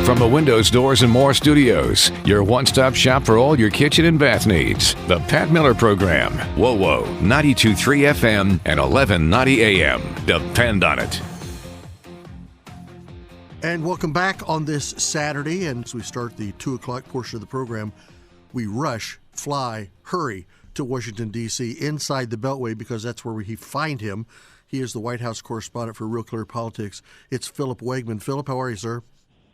From the Windows, Doors, and More studios, your one-stop shop for all your kitchen and bath needs. The Pat Miller Program. WOWO, 92.3 FM and 1190 AM. Depend on it. And welcome back on this Saturday. And as we start the 2 o'clock portion of the program, we rush, fly, hurry to Washington, D.C., inside the Beltway, because that's where we find him. He is the White House correspondent for Real Clear Politics. It's Philip Wegman. Philip, how are you, sir?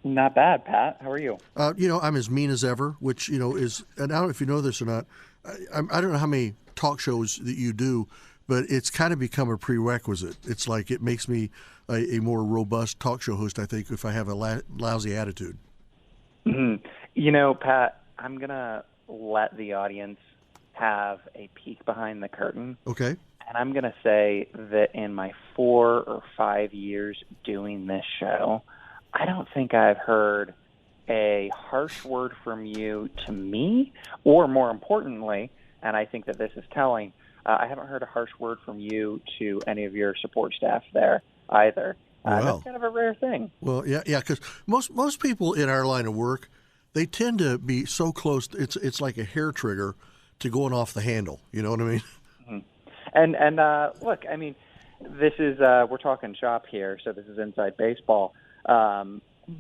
Not bad, Pat. How are you? I'm as mean as ever, which, is, and I don't know if you know this or not, I don't know how many talk shows that you do, but it's kind of become a prerequisite. It's like it makes me a more robust talk show host, I think, if I have a lousy attitude. Mm-hmm. Pat, I'm going to let the audience have a peek behind the curtain. Okay. And I'm going to say that in my 4 or 5 years doing this show, I don't think I've heard a harsh word from you to me, or more importantly, and I think that this is telling, I haven't heard a harsh word from you to any of your support staff there either. That's kind of a rare thing. Well, yeah, because most people in our line of work, they tend to be so close. It's like a hair trigger to going off the handle. You know what I mean? Mm-hmm. And look, I mean, this is we're talking shop here, so this is inside baseball.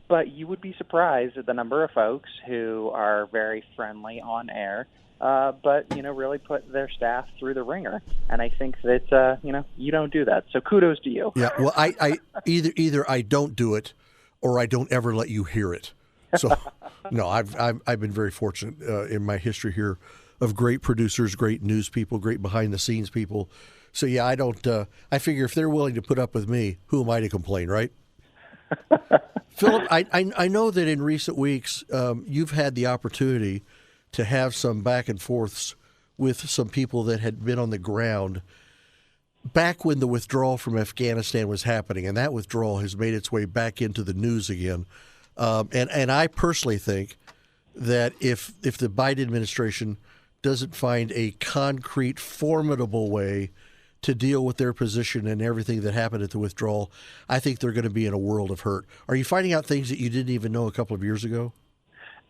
But you would be surprised at the number of folks who are very friendly on air, but, really put their staff through the ringer. And I think that, you don't do that. So kudos to you. Yeah, well, I either I don't do it or I don't ever let you hear it. So, no, I've been very fortunate in my history here of great producers, great news people, great behind-the-scenes people. So, yeah, I figure if they're willing to put up with me, who am I to complain, right? Philip, I know that in recent weeks you've had the opportunity to have some back and forths with some people that had been on the ground back when the withdrawal from Afghanistan was happening, and that withdrawal has made its way back into the news again. And I personally think that if the Biden administration doesn't find a concrete, formidable way to deal with their position and everything that happened at the withdrawal, I think they're going to be in a world of hurt. Are you finding out things that you didn't even know a couple of years ago?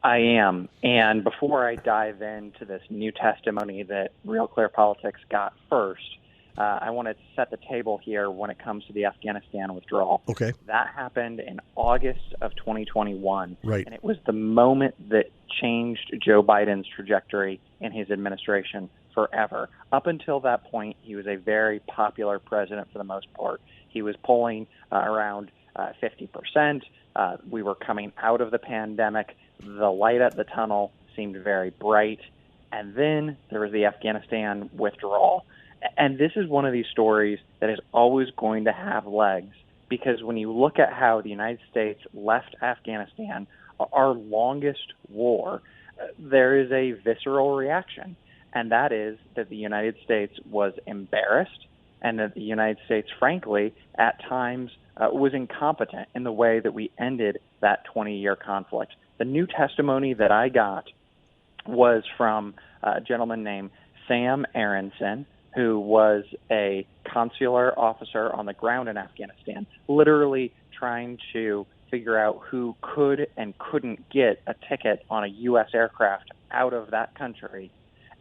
I am. And before I dive into this new testimony that Real Clear Politics got first, I want to set the table here when it comes to the Afghanistan withdrawal. Okay. That happened in August of 2021. Right. And it was the moment that changed Joe Biden's trajectory in his administration forever. Up until that point, he was a very popular president for the most part. He was polling around 50%. We were coming out of the pandemic. The light at the tunnel seemed very bright. And then there was the Afghanistan withdrawal. And this is one of these stories that is always going to have legs, because when you look at how the United States left Afghanistan, our longest war, there is a visceral reaction. And that is that the United States was embarrassed, and that the United States, frankly, at times was incompetent in the way that we ended that 20-year conflict. The new testimony that I got was from a gentleman named Sam Aronson, who was a consular officer on the ground in Afghanistan, literally trying to figure out who could and couldn't get a ticket on a U.S. aircraft out of that country.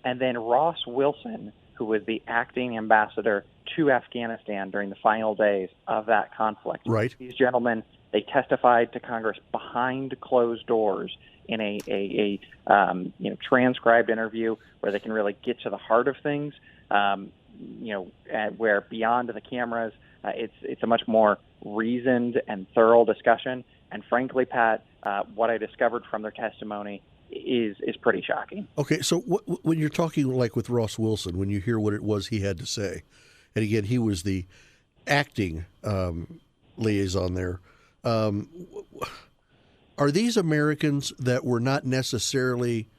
And then Ross Wilson, who was the acting ambassador to Afghanistan during the final days of that conflict. Right. These gentlemen, they testified to Congress behind closed doors in a transcribed interview where they can really get to the heart of things. Where beyond the cameras, it's a much more reasoned and thorough discussion. And frankly, Pat, what I discovered from their testimony is pretty shocking. Okay, so when you're talking like with Ross Wilson, when you hear what it was he had to say, and again, he was the acting liaison there, are these Americans that were not necessarily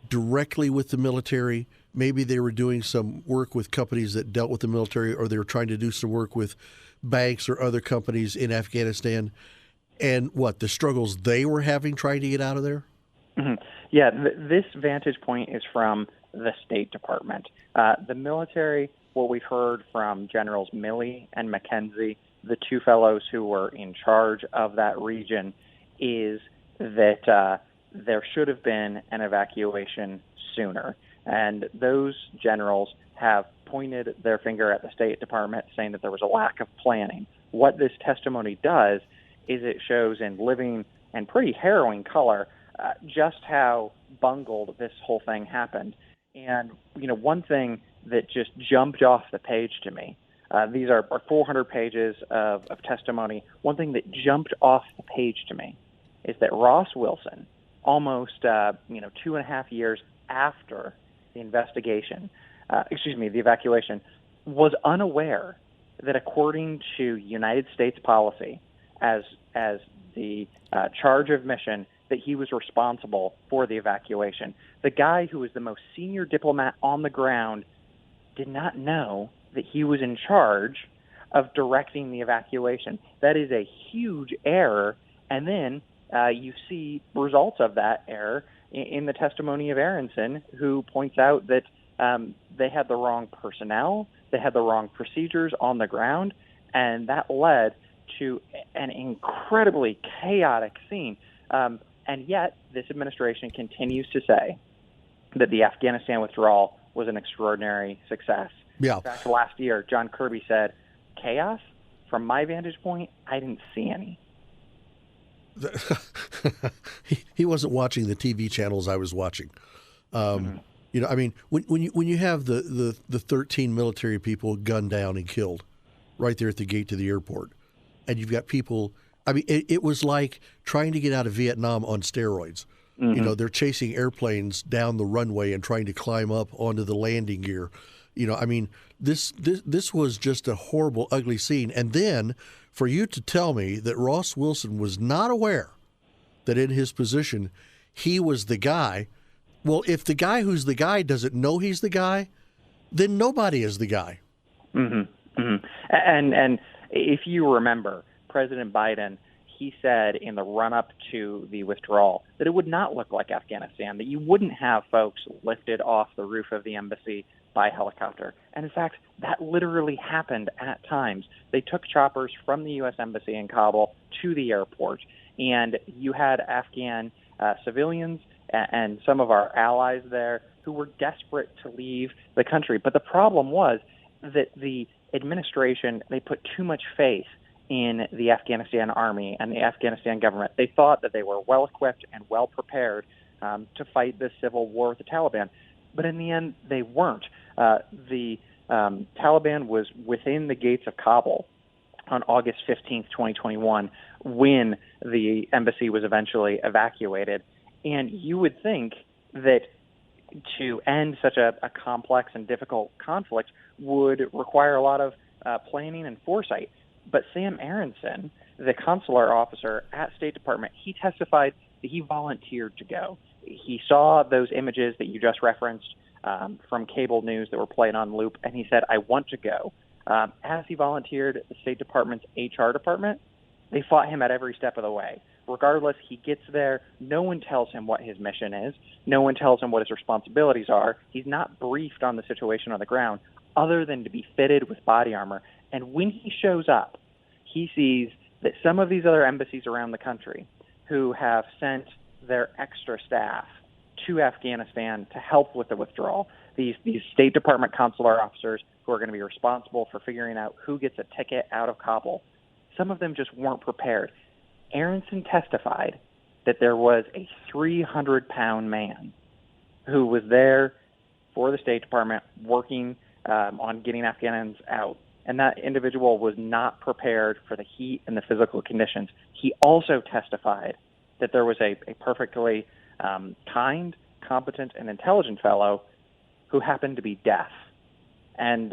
directly with the military? Maybe they were doing some work with companies that dealt with the military, or they were trying to do some work with banks or other companies in Afghanistan, and the struggles they were having trying to get out of there? Mm-hmm. Yeah, this vantage point is from the State Department. The military, what we've heard from Generals Milley and McKenzie, the two fellows who were in charge of that region, is that there should have been an evacuation sooner. And those generals have pointed their finger at the State Department, saying that there was a lack of planning. What this testimony does is it shows in living and pretty harrowing color just how bungled this whole thing happened. And, one thing that just jumped off the page to me, these are 400 pages of testimony. One thing that jumped off the page to me is that Ross Wilson, almost, 2.5 years after the the evacuation, was unaware that according to United States policy, as the charge of mission, that he was responsible for the evacuation. The guy who was the most senior diplomat on the ground did not know that he was in charge of directing the evacuation. That is a huge error. And then you see results of that error in the testimony of Aronson, who points out that they had the wrong personnel, they had the wrong procedures on the ground, and that led to an incredibly chaotic scene. And yet, this administration continues to say that the Afghanistan withdrawal was an extraordinary success. Yeah. In fact, last year, John Kirby said, chaos? From my vantage point, I didn't see any. He wasn't watching the TV channels I was watching. When you have the 13 military people gunned down and killed right there at the gate to the airport, and you've got people, it was like trying to get out of Vietnam on steroids. Mm-hmm. They're chasing airplanes down the runway and trying to climb up onto the landing gear. This was just a horrible, ugly scene. And then for you to tell me that Ross Wilson was not aware that in his position he was the guy. Well, if the guy who's the guy doesn't know he's the guy, then nobody is the guy. Mm-hmm. Mm-hmm. And if you remember, President Biden, he said in the run-up to the withdrawal that it would not look like Afghanistan, that you wouldn't have folks lifted off the roof of the embassy by helicopter. And in fact, that literally happened at times. They took choppers from the U.S. Embassy in Kabul to the airport, and you had Afghan civilians and some of our allies there who were desperate to leave the country. But the problem was that the administration, they put too much faith in the Afghanistan army and the Afghanistan government. They thought that they were well-equipped and well-prepared to fight this civil war with the Taliban. But in the end, they weren't. The Taliban was within the gates of Kabul on August 15th, 2021, when the embassy was eventually evacuated. And you would think that to end such a complex and difficult conflict would require a lot of planning and foresight. But Sam Aronson, the consular officer at State Department, he testified that he volunteered to go. He saw those images that you just referenced from cable news that were played on loop, and he said, I want to go. As he volunteered at the State Department's HR department, they fought him at every step of the way. Regardless, he gets there. No one tells him what his mission is. No one tells him what his responsibilities are. He's not briefed on the situation on the ground other than to be fitted with body armor. And when he shows up, he sees that some of these other embassies around the country who have sent their extra staff to Afghanistan to help with the withdrawal, these State Department consular officers who are going to be responsible for figuring out who gets a ticket out of Kabul, some of them just weren't prepared. Aronson testified that there was a 300-pound man who was there for the State Department working on getting Afghans out. And that individual was not prepared for the heat and the physical conditions. He also testified that there was a perfectly kind, competent, and intelligent fellow who happened to be deaf. And,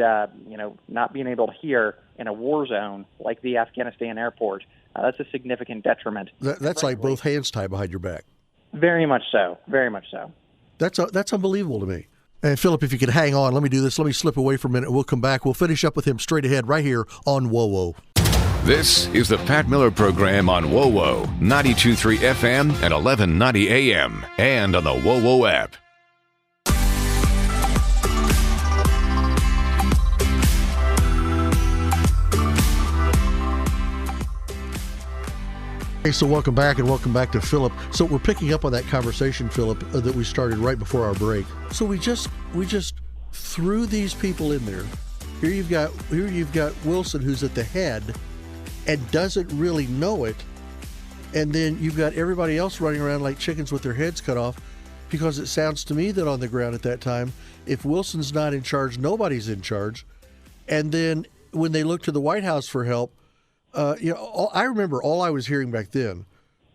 not being able to hear in a war zone like the Afghanistan airport, that's a significant detriment. That's like both hands tied behind your back. Very much so. Very much so. That's unbelievable to me. And Philip, if you could hang on, let me do this. Let me slip away for a minute. We'll come back. We'll finish up with him straight ahead right here on WOWO. This is the Pat Miller Program on WOWO, 92.3 FM and 1190 AM, and on the WOWO app. Hey, so welcome back, and welcome back to Philip. So we're picking up on that conversation, Philip, that we started right before our break. So we just threw these people in there. Here you've got Wilson, who's at the head and doesn't really know it, and then you've got everybody else running around like chickens with their heads cut off, because it sounds to me that on the ground at that time, if Wilson's not in charge, nobody's in charge. And then when they look to the White House for help, I remember all I was hearing back then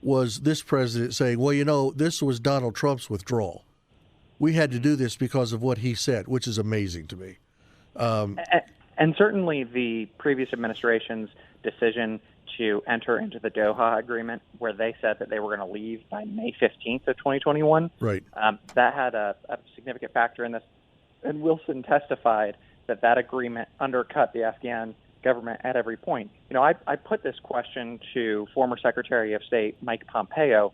was this president saying, well, this was Donald Trump's withdrawal. We had to do this because of what he said, which is amazing to me. And certainly the previous administration's decision to enter into the Doha Agreement, where they said that they were going to leave by May 15th of 2021, right? That had a significant factor in this. And Wilson testified that agreement undercut the Afghan government at every point. I put this question to former Secretary of State Mike Pompeo,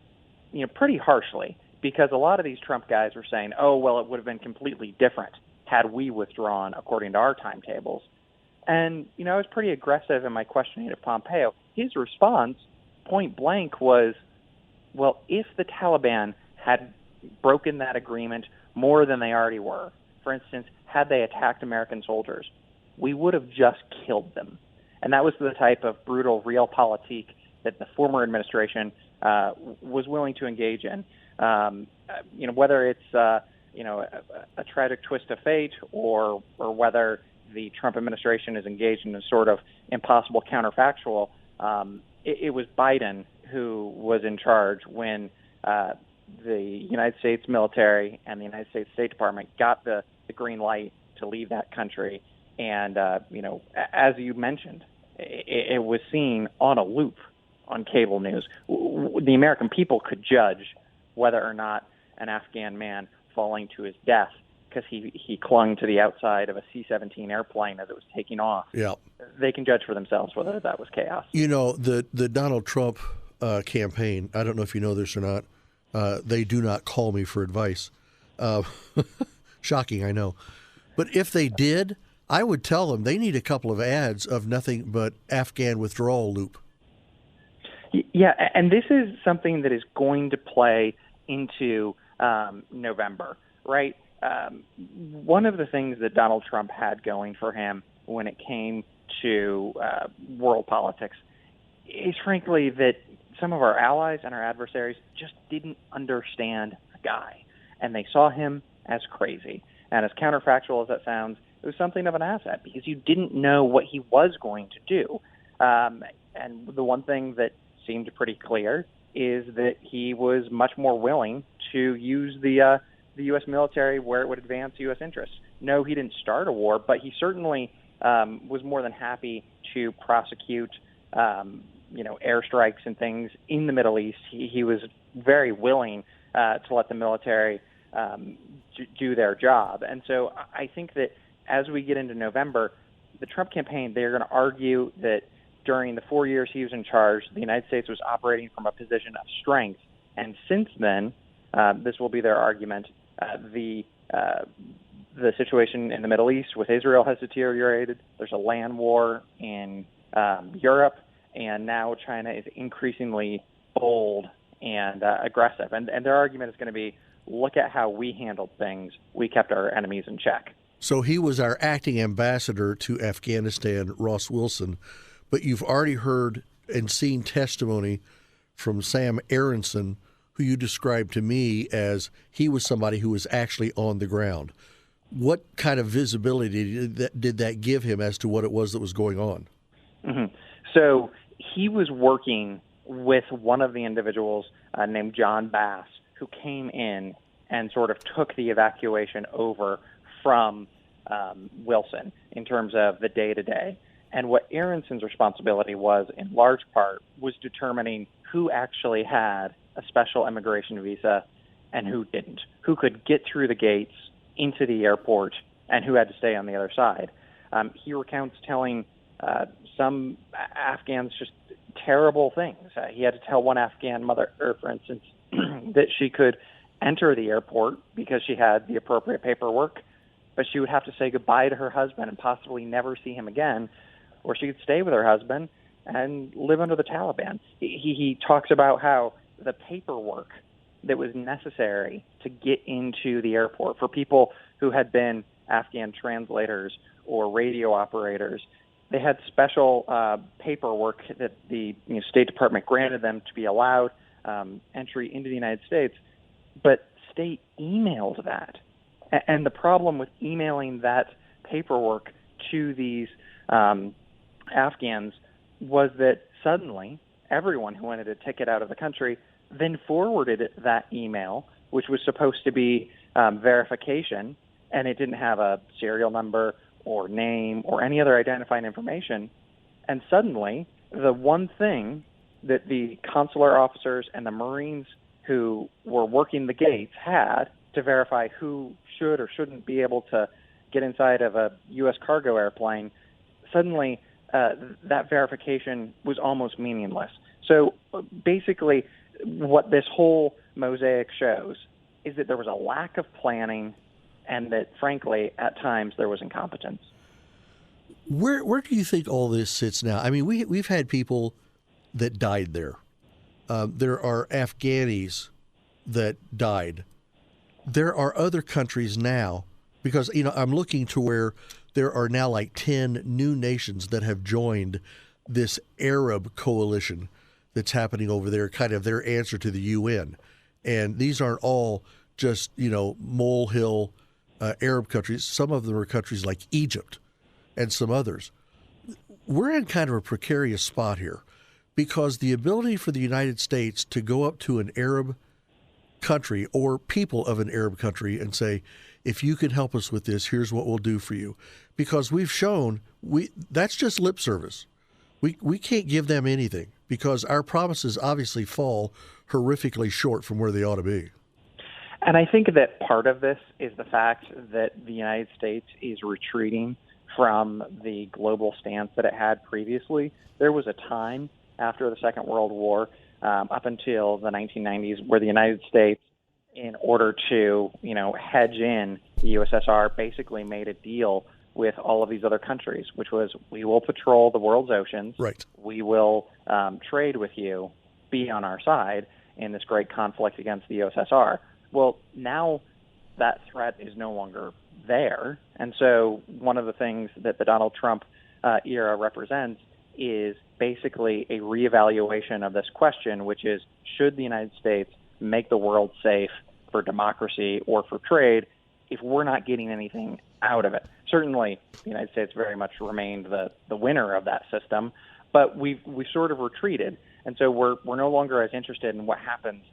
pretty harshly, because a lot of these Trump guys were saying, oh, well, it would have been completely different had we withdrawn according to our timetables. And, I was pretty aggressive in my questioning of Pompeo. His response, point blank, was, well, if the Taliban had broken that agreement more than they already were, for instance, had they attacked American soldiers, we would have just killed them. And that was the type of brutal realpolitik that the former administration was willing to engage in. Whether it's a tragic twist of fate or whether the Trump administration is engaged in a sort of impossible counterfactual, it was Biden who was in charge when the United States military and the United States State Department got the green light to leave that country. And, as you mentioned, it was seen on a loop on cable news. The American people could judge whether or not an Afghan man falling to his death because he clung to the outside of a C-17 airplane as it was taking off. Yeah. They can judge for themselves whether that was chaos. The Donald Trump campaign, I don't know if you know this or not, they do not call me for advice. Shocking, I know. But if they did, I would tell them they need a couple of ads of nothing but Afghan withdrawal loop. Yeah, and this is something that is going to play into November, right? One of the things that Donald Trump had going for him when it came to world politics is, frankly, that some of our allies and our adversaries just didn't understand the guy, and they saw him as crazy. And as counterfactual as that sounds, it was something of an asset because you didn't know what he was going to do. And the one thing that seemed pretty clear is that he was much more willing to use the U.S. military where it would advance U.S. interests. No, he didn't start a war, but he certainly was more than happy to prosecute, airstrikes and things in the Middle East. He was very willing to let the military do their job. And so I think that as we get into November, the Trump campaign, they're going to argue that during the 4 years he was in charge, the United States was operating from a position of strength. And since then, this will be their argument, the situation in the Middle East with Israel has deteriorated. There's a land war in Europe, and now China is increasingly bold and aggressive. And their argument is going to be, look at how we handled things. We kept our enemies in check. So he was our acting ambassador to Afghanistan, Ross Wilson. But you've already heard and seen testimony from Sam Aronson, who you described to me as he was somebody who was actually on the ground. What kind of visibility did that give him as to what it was that was going on? Mm-hmm. So he was working with one of the individuals named John Bass, who came in and sort of took the evacuation over from Wilson in terms of the day-to-day. And what Aronson's responsibility was, in large part, was determining who actually had a special immigration visa and who didn't, who could get through the gates into the airport and who had to stay on the other side. He recounts telling some Afghans just terrible things. He had to tell one Afghan mother, for instance, that she could enter the airport because she had the appropriate paperwork, but she would have to say goodbye to her husband and possibly never see him again, or she could stay with her husband and live under the Taliban. He talks about how the paperwork that was necessary to get into the airport for people who had been Afghan translators or radio operators, they had special paperwork that the State Department granted them to be allowed entry into the United States, but State emailed that. And the problem with emailing that paperwork to these Afghans was that suddenly everyone who wanted a ticket out of the country then forwarded that email, which was supposed to be verification, and it didn't have a serial number or name or any other identifying information. And suddenly, the one thing that the consular officers and the Marines who were working the gates had to verify who should or shouldn't be able to get inside of a U.S. cargo airplane, suddenly that verification was almost meaningless. So basically, what this whole mosaic shows is that there was a lack of planning and that, frankly, at times there was incompetence. Where do you think all this sits now? I mean, we've had people that died there. There are Afghanis that died. There are other countries now, because, I'm looking to where there are now like 10 new nations that have joined this Arab coalition that's happening over there, kind of their answer to the UN. And these aren't all just, molehill Arab countries. Some of them are countries like Egypt and some others. We're in kind of a precarious spot here because the ability for the United States to go up to an Arab country or people of an Arab country and say, if you can help us with this, here's what we'll do for you. Because we've shown that's just lip service. We can't give them anything because our promises obviously fall horrifically short from where they ought to be. And I think that part of this is the fact that the United States is retreating from the global stance that it had previously. There was a time after the Second World War, up until the 1990s, where the United States, in order to, hedge in the USSR, basically made a deal with all of these other countries, which was, we will patrol the world's oceans. Right. We will trade with you, be on our side in this great conflict against the USSR. Well, now that threat is no longer there. And so one of the things that the Donald Trump era represents is basically a reevaluation of this question, which is, should the United States make the world safe for democracy or for trade if we're not getting anything out of it? Certainly, the United States very much remained the winner of that system, but we've sort of retreated. And so we're no longer as interested in what happens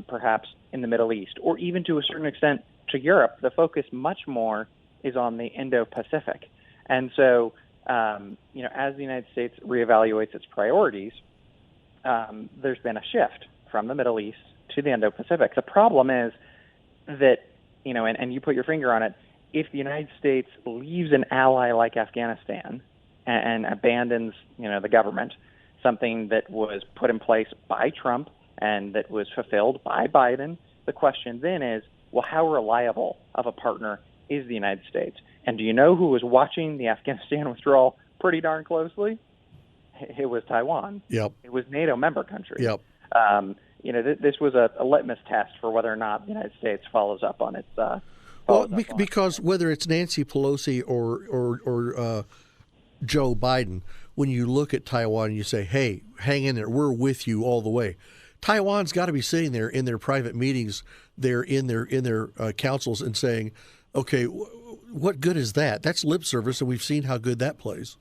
perhaps in the Middle East, or even to a certain extent to Europe. The focus much more is on the Indo-Pacific. And so, as the United States reevaluates its priorities, there's been a shift from the Middle East to the Indo-Pacific. The problem is that, and you put your finger on it, if the United States leaves an ally like Afghanistan and abandons, the government, something that was put in place by Trump and that was fulfilled by Biden, the question then is, well, how reliable of a partner is the United States? And do you know who was watching the Afghanistan withdrawal pretty darn closely? It was Taiwan. Yep. It was NATO member country. Yep. This was a litmus test for whether or not the United States follows up on its. Because whether it's Nancy Pelosi or Joe Biden, when you look at Taiwan, you say, "Hey, hang in there. We're with you all the way." Taiwan's got to be sitting there in their private meetings, there in their councils, and saying, "Okay, what good is that? That's lip service, and we've seen how good that plays."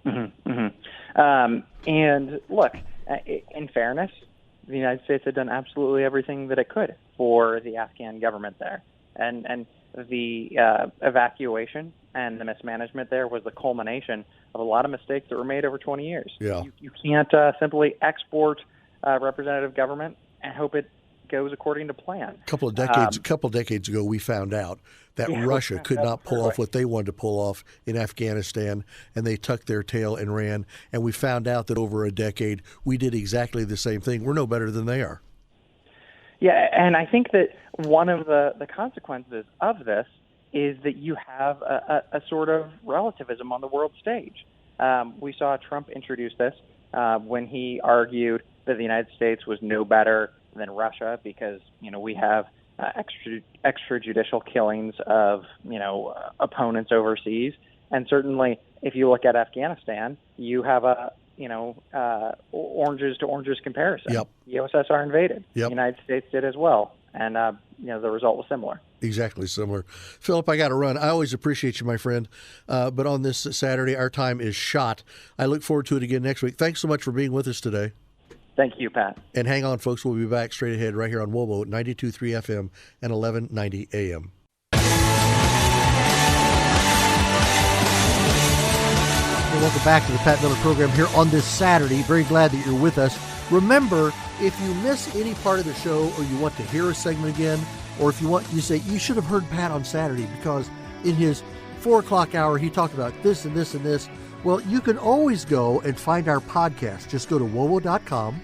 Mm-hmm, mm-hmm. And look, in fairness, the United States had done absolutely everything that it could for the Afghan government there, and the evacuation and the mismanagement there was the culmination of a lot of mistakes that were made over 20 years. Yeah. You can't simply export representative government and hope it goes according to plan. A couple of decades ago, we found out that Russia could not pull off what they wanted to pull off in Afghanistan, and they tucked their tail and ran. And we found out that over a decade, we did exactly the same thing. We're no better than they are. Yeah, and I think that one of the consequences of this is that you have a sort of relativism on the world stage. We saw Trump introduce this when he argued that the United States was no better than Russia because, we have extrajudicial killings of, opponents overseas. And certainly, if you look at Afghanistan, you have a, oranges to oranges comparison. Yep. The USSR invaded. Yep. The United States did as well. And, the result was similar. Exactly similar. Philip, I got to run. I always appreciate you, my friend. But on this Saturday, our time is shot. I look forward to it again next week. Thanks so much for being with us today. Thank you, Pat. And hang on, folks. We'll be back straight ahead right here on WOWO 92.3 FM and 1190 AM. Welcome back to the Pat Miller Program here on this Saturday. Very glad that you're with us. Remember, if you miss any part of the show or you want to hear a segment again, or if you say, you should have heard Pat on Saturday because in his 4 o'clock hour he talked about this and this and this. Well, you can always go and find our podcast. Just go to WOWO.com.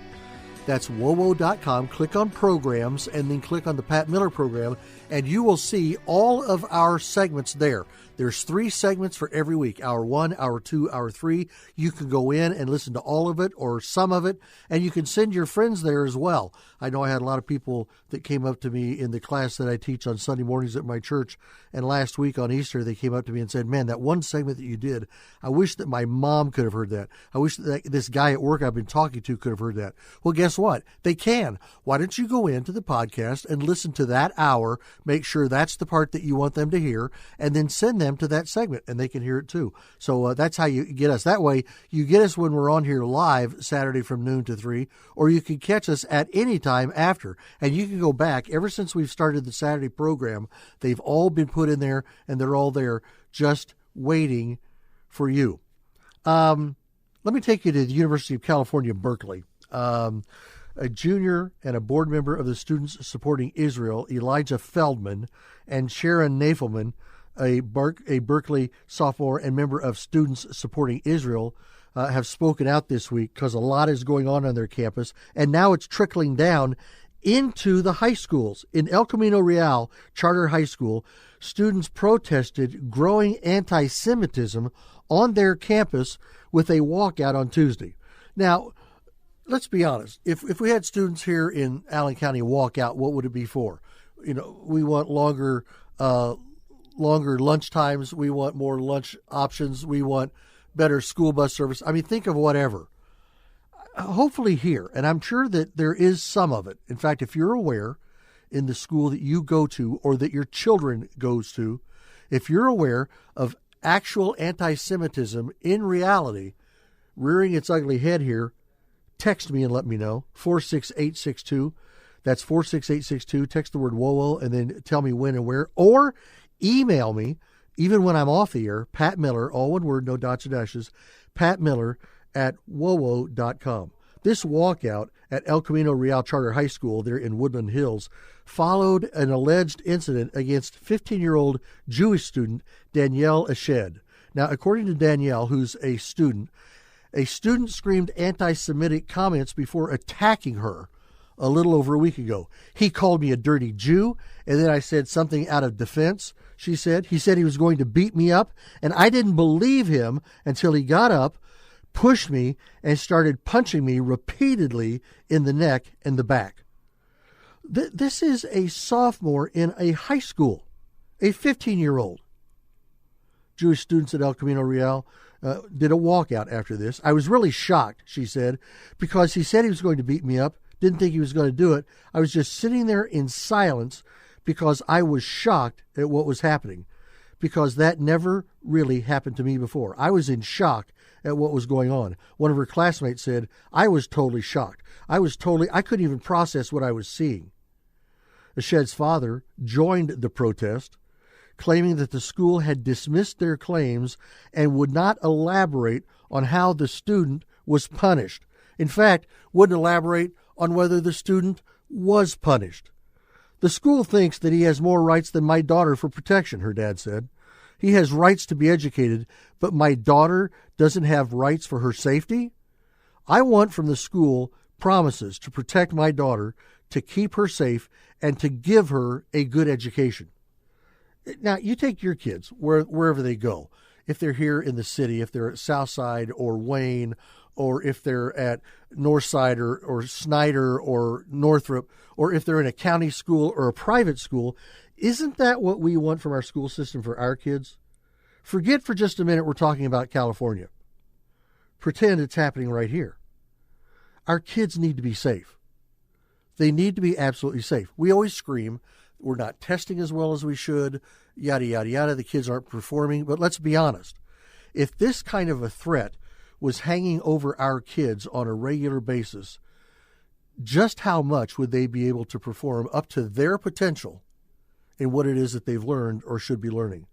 That's WOWO.com. Click on programs and then click on the Pat Miller Program, and you will see all of our segments there. There's 3 segments for every week, hour 1, hour 2, hour 3. You can go in and listen to all of it or some of it, and you can send your friends there as well. I know I had a lot of people that came up to me in the class that I teach on Sunday mornings at my church, and last week on Easter they came up to me and said, man, that one segment that you did, I wish that my mom could have heard that. I wish that this guy at work I've been talking to could have heard that. Well, guess what? They can. Why don't you go into the podcast and listen to that hour, make sure that's the part that you want them to hear, and then send them to that segment, and they can hear it too. So that's how you get us. That way, you get us when we're on here live Saturday from noon to 3, or you can catch us at any time after. And you can go back. Ever since we've started the Saturday program, they've all been put in there, and they're all there just waiting for you. Let me take you to the University of California, Berkeley. A junior and a board member of the Students Supporting Israel, Elijah Feldman, and Sharon Nafelman, a Berkeley sophomore and member of Students Supporting Israel, have spoken out this week because a lot is going on their campus, and now it's trickling down into the high schools. In El Camino Real Charter High School, students protested growing anti-Semitism on their campus with a walkout on Tuesday. Now, let's be honest. If we had students here in Allen County walk out, what would it be for? We want longer lunch times. We want more lunch options. We want better school bus service. I mean, think of whatever. Hopefully here, and I'm sure that there is some of it. In fact, if you're aware in the school that you go to or that your children goes to, if you're aware of actual anti-Semitism in reality rearing its ugly head here, text me and let me know. 46862. That's 46862. Text the word WOWO and then tell me when and where. Or email me, even when I'm off the air, Pat Miller, all one word, no dots or dashes, Pat Miller at WOWO.com. This walkout at El Camino Real Charter High School there in Woodland Hills followed an alleged incident against 15-year-old Jewish student Danielle Ashed. Now, according to Danielle, who's a student screamed anti-Semitic comments before attacking her a little over a week ago. He called me a dirty Jew, and then I said something out of defense, she said. He said he was going to beat me up, and I didn't believe him until he got up, pushed me, and started punching me repeatedly in the neck and the back. This is a sophomore in a high school, a 15-year-old. Jewish students at El Camino Real did a walkout after this. I was really shocked, she said, because he said he was going to beat me up. Didn't think he was going to do it. I was just sitting there in silence because I was shocked at what was happening, because that never really happened to me before. I was in shock at what was going on. One of her classmates said, I was totally shocked. I couldn't even process what I was seeing. Ashed's father joined the protest, claiming that the school had dismissed their claims and would not elaborate on how the student was punished. In fact, wouldn't elaborate on whether the student was punished. The school thinks that he has more rights than my daughter for protection, her dad said. He has rights to be educated, but my daughter doesn't have rights for her safety? I want from the school promises to protect my daughter, to keep her safe, and to give her a good education. Now, you take your kids wherever they go. If they're here in the city, if they're at Southside or Wayne or if they're at Northside or Snyder or Northrop, or if they're in a county school or a private school, isn't that what we want from our school system for our kids? Forget for just a minute we're talking about California. Pretend it's happening right here. Our kids need to be safe. They need to be absolutely safe. We always scream, we're not testing as well as we should, yada, yada, yada, the kids aren't performing. But let's be honest. If this kind of a threat was hanging over our kids on a regular basis, just how much would they be able to perform up to their potential in what it is that they've learned or should be learning?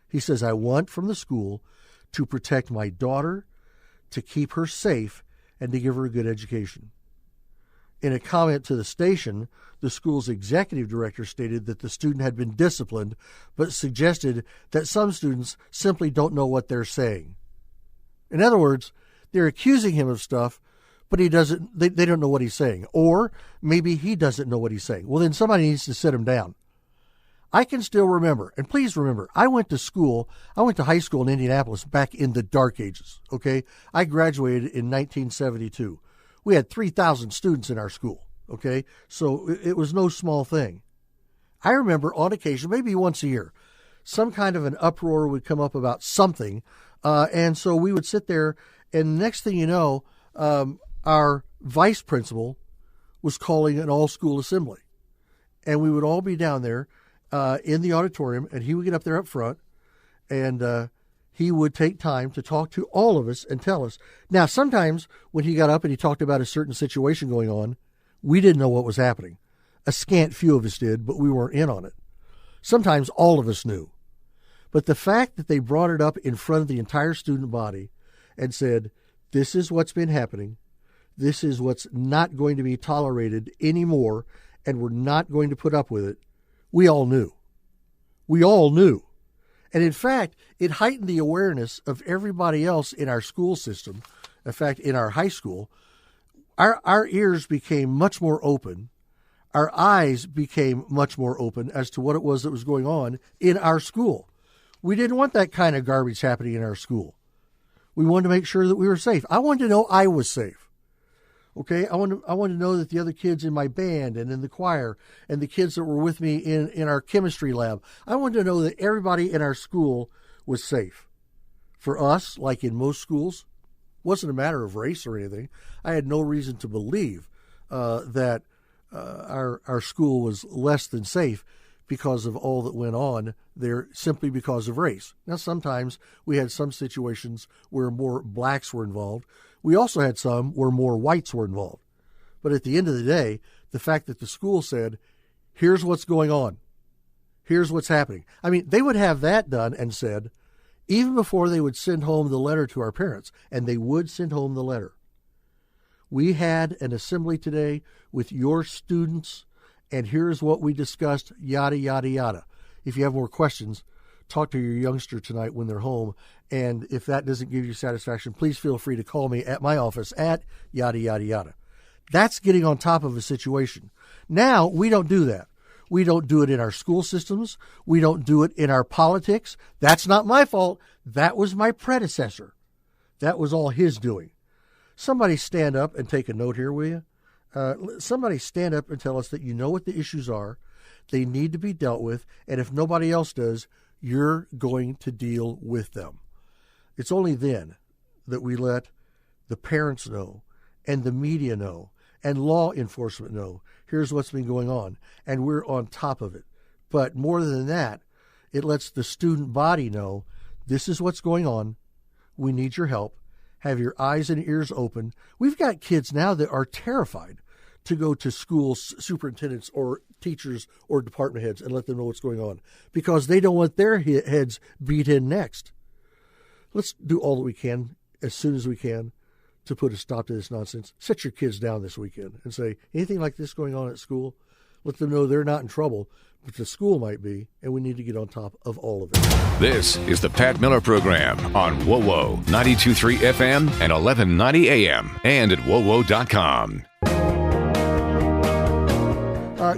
He says, I want from the school to protect my daughter, to keep her safe, and to give her a good education. In a comment to the station, the school's executive director stated that the student had been disciplined, but suggested that some students simply don't know what they're saying. In other words, they're accusing him of stuff, but he doesn't. They don't know what he's saying. Or maybe he doesn't know what he's saying. Well, then somebody needs to sit him down. I can still remember, and please remember, I went to high school in Indianapolis back in the dark ages, okay? I graduated in 1972. We had 3,000 students in our school, okay? So it was no small thing. I remember on occasion, maybe once a year, some kind of an uproar would come up about something, and so we would sit there, and next thing you know, our vice principal was calling an all-school assembly, and we would all be down there in the auditorium, and he would get up there up front, and he would take time to talk to all of us and tell us. Now, sometimes when he got up and he talked about a certain situation going on, we didn't know what was happening. A scant few of us did, but we weren't in on it. Sometimes all of us knew. But the fact that they brought it up in front of the entire student body and said, this is what's been happening, this is what's not going to be tolerated anymore, and we're not going to put up with it, we all knew. We all knew. And in fact, it heightened the awareness of everybody else in our school system. In fact, in our high school, our ears became much more open. Our eyes became much more open as to what it was that was going on in our school. We didn't want that kind of garbage happening in our school. We wanted to make sure that we were safe. I wanted to know I was safe. Okay, I wanted to know that the other kids in my band and in the choir and the kids that were with me in our chemistry lab, I wanted to know that everybody in our school was safe. For us, like in most schools, it wasn't a matter of race or anything. I had no reason to believe that our school was less than safe because of all that went on there simply because of race. Now, sometimes we had some situations where more blacks were involved. We also had some where more whites were involved. But at the end of the day, the fact that the school said, here's what's going on, here's what's happening. I mean, they would have that done and said, even before they would send home the letter to our parents, and they would send home the letter. We had an assembly today with your students, and here's what we discussed, yada, yada, yada. If you have more questions, talk to your youngster tonight when they're home. And if that doesn't give you satisfaction, please feel free to call me at my office at yada, yada, yada. That's getting on top of a situation. Now, we don't do that. We don't do it in our school systems. We don't do it in our politics. That's not my fault. That was my predecessor. That was all his doing. Somebody stand up and take a note here, will you? Somebody stand up and tell us that you know what the issues are. They need to be dealt with. And if nobody else does, you're going to deal with them. It's only then that we let the parents know and the media know and law enforcement know, here's what's been going on, and we're on top of it. But more than that, it lets the student body know, this is what's going on, we need your help, have your eyes and ears open. We've got kids now that are terrified to go to school superintendents or teachers or department heads and let them know what's going on because they don't want their heads beat in next. Let's do all that we can as soon as we can to put a stop to this nonsense. Sit your kids down this weekend and say, anything like this going on at school, let them know they're not in trouble, but the school might be, and we need to get on top of all of it. This is the Pat Miller Program on WOWO 92.3 FM and 1190 AM and at WOWO.com.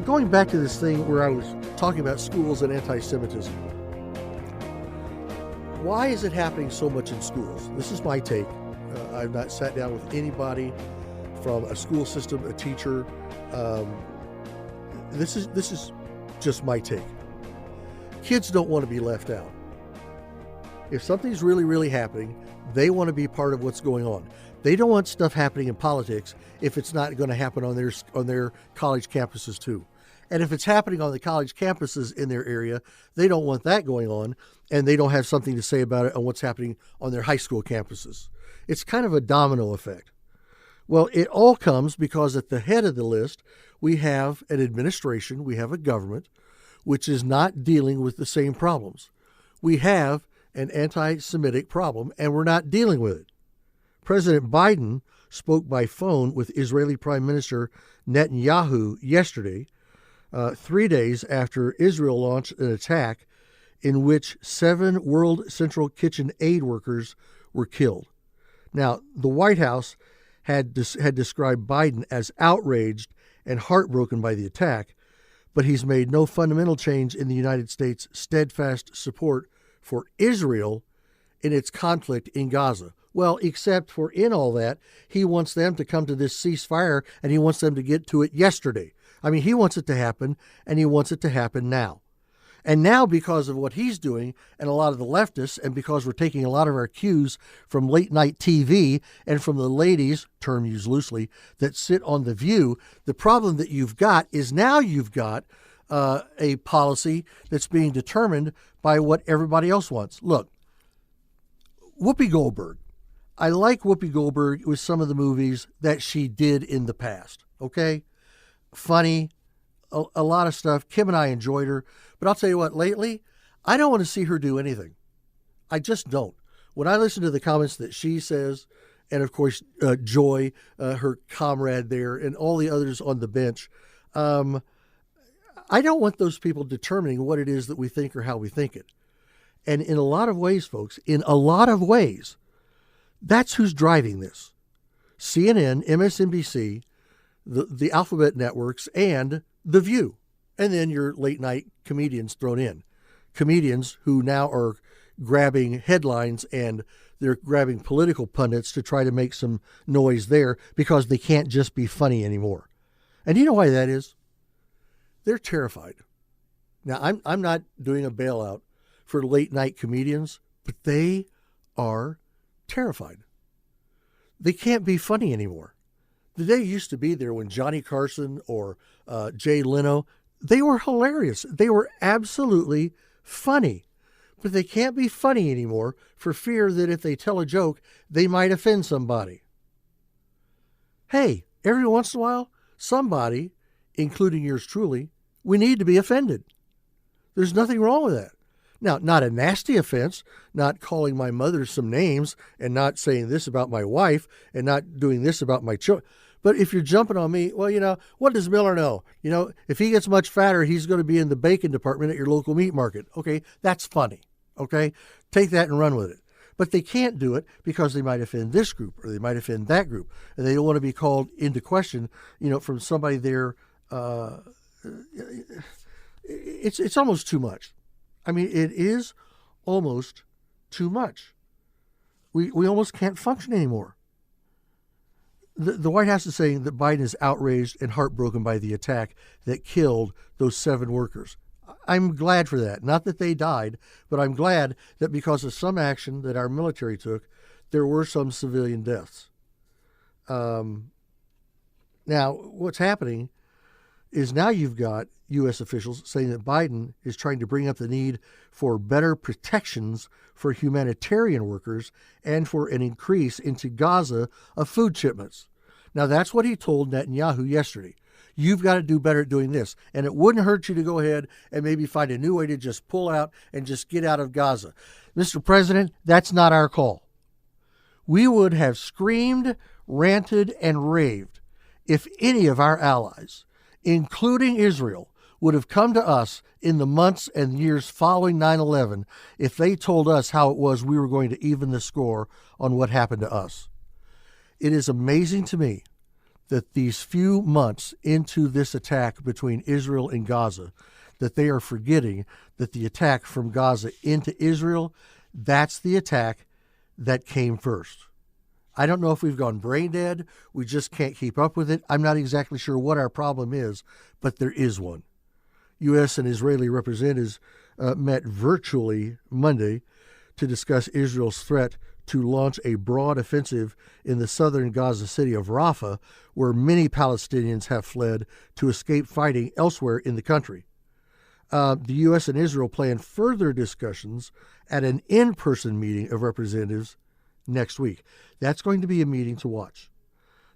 Going back to this thing where I was talking about schools and anti-Semitism. Why is it happening so much in schools? This is my take. I've not sat down with anybody from a school system, a teacher. This is just my take. Kids don't want to be left out. If something's really, really happening, they want to be part of what's going on. They don't want stuff happening in politics if it's not going to happen on their college campuses too. And if it's happening on the college campuses in their area, they don't want that going on, and they don't have something to say about it on what's happening on their high school campuses. It's kind of a domino effect. Well, it all comes because at the head of the list, we have an administration, we have a government, which is not dealing with the same problems. We have an anti-Semitic problem, and we're not dealing with it. President Biden spoke by phone with Israeli Prime Minister Netanyahu yesterday, 3 days after Israel launched an attack in which 7 World Central Kitchen aid workers were killed. Now, the White House had described Biden as outraged and heartbroken by the attack, but he's made no fundamental change in the United States' steadfast support for Israel in its conflict in Gaza. Well, except for in all that, he wants them to come to this ceasefire, and he wants them to get to it yesterday. I mean, he wants it to happen, and he wants it to happen now. And now, because of what he's doing, and a lot of the leftists, and because we're taking a lot of our cues from late night TV and from the ladies, term used loosely, that sit on The View, the problem that you've got is now you've got a policy that's being determined by what everybody else wants. Look, Whoopi Goldberg. I like Whoopi Goldberg with some of the movies that she did in the past, okay? Funny, a lot of stuff. Kim and I enjoyed her. But I'll tell you what, lately, I don't want to see her do anything. I just don't. When I listen to the comments that she says, and of course, Joy, her comrade there, and all the others on the bench, I don't want those people determining what it is that we think or how we think it. And in a lot of ways, folks, in a lot of ways, that's who's driving this. CNN, MSNBC, the Alphabet networks, and The View. And then your late night comedians thrown in. Comedians who now are grabbing headlines and they're grabbing political pundits to try to make some noise there because they can't just be funny anymore. And you know why that is? They're terrified. Now, I'm not doing a bailout for late night comedians, but they are terrified. They can't be funny anymore. The day used to be there when Johnny Carson or Jay Leno, they were hilarious. They were absolutely funny. But they can't be funny anymore for fear that if they tell a joke, they might offend somebody. Hey, every once in a while, somebody, including yours truly, we need to be offended. There's nothing wrong with that. Now, not a nasty offense, not calling my mother some names and not saying this about my wife and not doing this about my children. But if you're jumping on me, well, what does Miller know? If he gets much fatter, he's going to be in the bacon department at your local meat market. Okay, that's funny. Okay, take that and run with it. But they can't do it because they might offend this group or they might offend that group. And they don't want to be called into question, from somebody there. It's almost too much. I mean, it is almost too much. We almost can't function anymore. The White House is saying that Biden is outraged and heartbroken by the attack that killed those 7 workers. I'm glad for that. Not that they died, but I'm glad that because of some action that our military took, there were some civilian deaths. Now, what's happening is now you've got U.S. officials saying that Biden is trying to bring up the need for better protections for humanitarian workers and for an increase into Gaza of food shipments. Now, that's what he told Netanyahu yesterday. You've got to do better at doing this. And it wouldn't hurt you to go ahead and maybe find a new way to just pull out and just get out of Gaza. Mr. President, that's not our call. We would have screamed, ranted, and raved if any of our allies, including Israel, would have come to us in the months and years following 9/11 if they told us how it was we were going to even the score on what happened to us. It is amazing to me that these few months into this attack between Israel and Gaza, that they are forgetting that the attack from Gaza into Israel, that's the attack that came first. I don't know if we've gone brain dead. We just can't keep up with it. I'm not exactly sure what our problem is, but there is one. U.S. and Israeli representatives met virtually Monday to discuss Israel's threat to launch a broad offensive in the southern Gaza city of Rafah, where many Palestinians have fled to escape fighting elsewhere in the country. The U.S. and Israel plan further discussions at an in-person meeting of representatives next week. That's going to be a meeting to watch.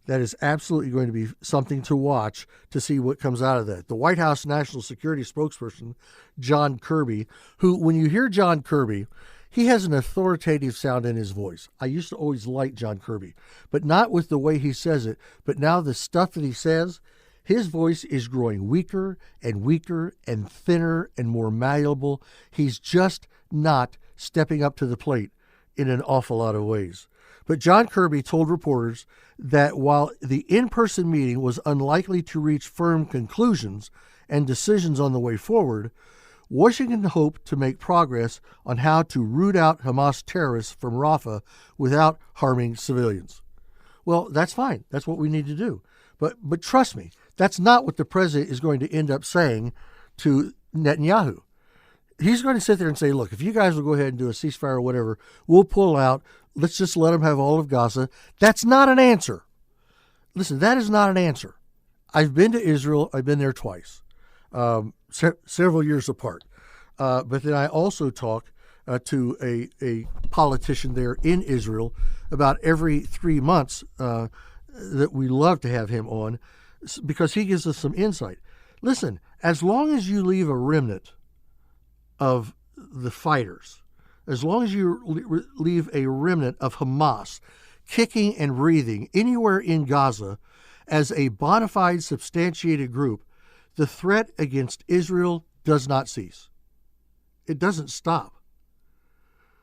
That is absolutely going to be something to watch to see what comes out of that. The White House National Security spokesperson, John Kirby, who, when you hear John Kirby, he has an authoritative sound in his voice. I used to always like John Kirby, but not with the way he says it. But now the stuff that he says, his voice is growing weaker and weaker and thinner and more malleable. He's just not stepping up to the plate in an awful lot of ways. But John Kirby told reporters that while the in-person meeting was unlikely to reach firm conclusions and decisions on the way forward, Washington hoped to make progress on how to root out Hamas terrorists from Rafah without harming civilians. Well, that's fine. That's what we need to do. But trust me, that's not what the president is going to end up saying to Netanyahu. He's going to sit there and say, look, if you guys will go ahead and do a ceasefire or whatever, we'll pull out. Let's just let them have all of Gaza. That's not an answer. Listen, that is not an answer. I've been to Israel. I've been there twice, several years apart. But then I also talk to a politician there in Israel about every 3 months that we love to have him on because he gives us some insight. Listen, as long as you leave a remnant of the fighters, as long as you leave a remnant of Hamas kicking and breathing anywhere in Gaza as a bona fide substantiated group, the threat against Israel does not cease. It doesn't stop.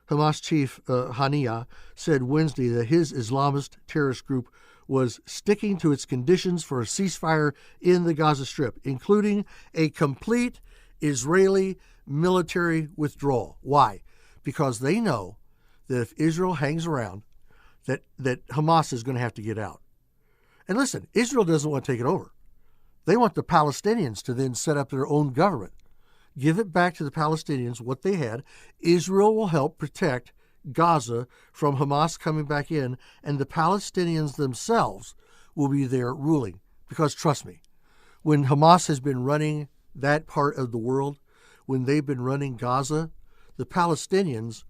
Hamas chief Haniyeh said Wednesday that his Islamist terrorist group was sticking to its conditions for a ceasefire in the Gaza Strip, including a complete Israeli military withdrawal. Why? Because they know that if Israel hangs around, that Hamas is going to have to get out. And listen, Israel doesn't want to take it over. They want the Palestinians to then set up their own government. Give it back to the Palestinians what they had. Israel will help protect Gaza from Hamas coming back in, and the Palestinians themselves will be there ruling. Because trust me, when Hamas has been running that part of the world, when they've been running Gaza, the Palestinians,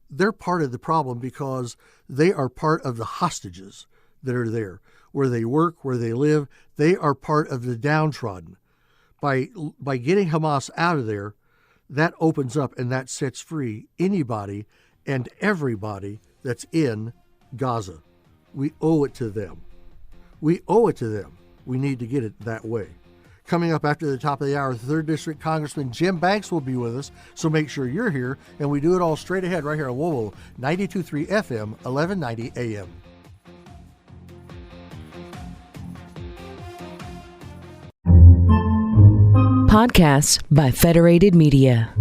they're part of the problem because they are part of the hostages that are there. Where they work, where they live, they are part of the downtrodden. By getting Hamas out of there, that opens up and that sets free anybody and everybody that's in Gaza. We owe it to them. We owe it to them. We need to get it that way. Coming up after the top of the hour, 3rd District Congressman Jim Banks will be with us, so make sure you're here, and we do it all straight ahead right here on WOWO 92.3 FM, 1190 AM. Podcasts by Federated Media.